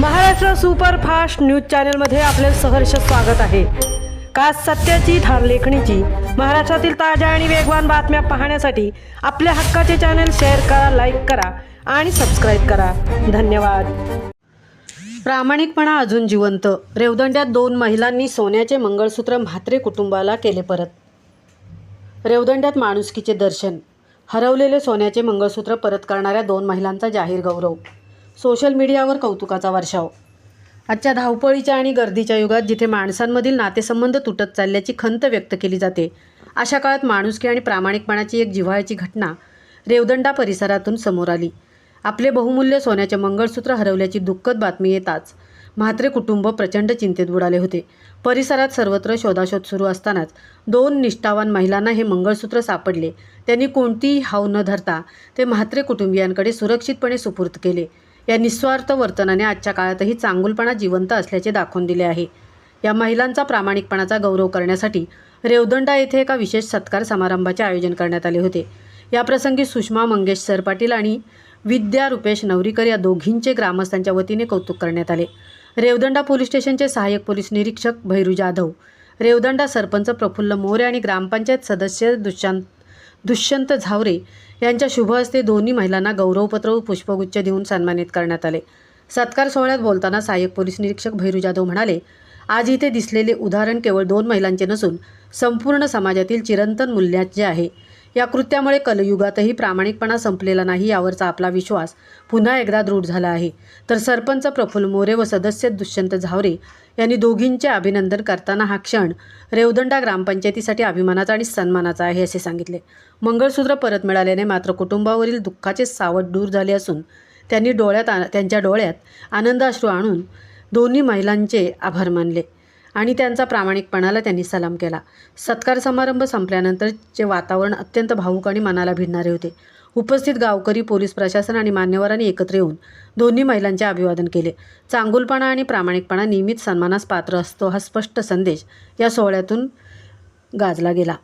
Maharashtra superfast news चॅनलमध्ये आपले सहर्ष स्वागत आहे। खास सत्याची थार लेखणीची महाराष्ट्रातील ताज्या आणि वेगवान बातम्या पाहण्यासाठी आपल्या हक्काचे चॅनल शेअर करा, लाईक करा आणि सबस्क्राइब करा। धन्यवाद। प्रामाणिकपणा अजून जिवंत। रेवदंड्यात 2 महिलांनी सोन्याचे मंगळसूत्र म्हात्रे कुटुंबाला केले परत। रेवदंड्यात माणुसकीचे दर्शन। हरवलेले सोन्याचे मंगळसूत्र परत करणाऱ्या 2 महिलांचा जाहीर गौरव। सोशल मीडियावर कौतुकाचा वर्षाव। आजच्या धावपळीच्या आणि गर्दीच्या युगात जिथे माणसांमधील नातेसंबंध तुटत चालल्याची खंत व्यक्त केली जाते, अशा काळात माणुसकी आणि प्रामाणिकपणाची एक जिव्हाळ्याची घटना रेवदंडा परिसरातून समोर आली। आपले बहुमूल्य सोन्याचे मंगळसूत्र हरवल्याची दुःखद बातमी येताच म्हात्रे कुटुंब प्रचंड चिंतेत बुडाले होते। परिसरात सर्वत्र शोधाशोध सुरू असतानाच 2 निष्ठावान महिलांना हे मंगळसूत्र सापडले। त्यांनी कोणतीही हाव न धरता ते म्हात्रे कुटुंबियांकडे सुरक्षितपणे सुपूर्द केले। या निस्वार्थ वर्तनाने आजच्या काळातही चांगुलपणा जिवंत असल्याचे दाखवून दिले आहे। या महिलांचा प्रामाणिकपणाचा गौरव करण्यासाठी रेवदंडा येथे एका विशेष सत्कार समारंभाचे आयोजन करण्यात आले होते। या प्रसंगी सुषमा मंगेश सरपाटील आणि विद्या रुपेश नवरीकर या दोघींचे ग्रामस्थांच्या वतीने कौतुक करण्यात आले। रेवदंडा पोलीस स्टेशनचे सहाय्यक पोलीस निरीक्षक भैरू जाधव, रेवदंडा सरपंच प्रफुल्ल मोरे आणि ग्रामपंचायत सदस्य दुष्यंत झावरे यांच्या शुभ हस्ते दोन्ही महिलांना गौरवपत्र व पुष्पगुच्छ देऊन सन्मानित करण्यात आले। सत्कार सोहळ्यात बोलताना सहाय्यक पोलीस निरीक्षक भैरू जाधव म्हणाले, आज इथे दिसलेले उदाहरण केवळ 2 महिलांचे नसून संपूर्ण समाजातील चिरंतन मूल्याचे आहे। या कृत्यामुळे कलयुगातही प्रामाणिकपणा संपलेला नाही यावरचा आपला विश्वास पुन्हा एकदा दृढ झाला आहे। तर सरपंच प्रफुल्ल मोरे व सदस्य दुष्यंत झावरे यांनी दोघींचे अभिनंदन करताना हा क्षण रेवदंडा ग्रामपंचायतीसाठी अभिमानाचा आणि सन्मानाचा आहे असे सांगितले। मंगळसूत्र परत मिळाल्याने मात्र कुटुंबावरील दुःखाचे सावट दूर झाले असून त्यांच्या डोळ्यात आनंदाश्रू आणून दोन्ही महिलांचे आभार मानले आणि त्यांचा प्रामाणिकपणाला त्यांनी सलाम केला। सत्कार समारंभ संपल्यानंतरचे वातावरण अत्यंत भावूक आणि मनाला भिडणारे होते। उपस्थित गावकरी, पोलीस प्रशासन आणि मान्यवरांनी एकत्र येऊन दोन्ही महिलांचे अभिवादन केले। चांगुलपणा आणि प्रामाणिकपणा नेहमीच सन्मानास पात्र असतो हा स्पष्ट संदेश या सोहळ्यातून गाजला गेला।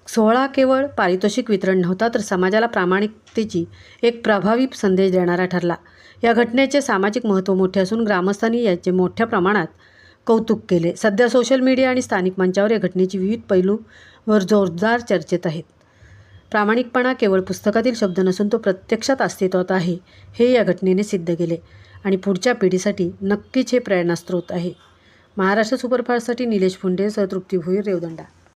सोहळा केवळ पारितोषिक वितरण नव्हता, तर समाजाला प्रामाणिकतेची एक प्रभावी संदेश देणारा ठरला। या घटनेचे सामाजिक महत्त्व मोठे असून ग्रामस्थांनी याचे मोठ्या प्रमाणात कौतुक केले। सध्या सोशल मीडिया आणि स्थानिक मंचावर या घटनेची विविध पैलूवर जोरदार चर्चेत आहेत। प्रामाणिकपणा केवळ पुस्तकातील शब्द नसून तो प्रत्यक्षात अस्तित्वात आहे हे या घटनेने सिद्ध केले आणि पुढच्या पिढीसाठी नक्कीच हे प्रेरणास्त्रोत आहे। महाराष्ट्र सुपरफास्टसाठी निलेश फुंडे सह तृप्ती भोईर, रेवदंडा।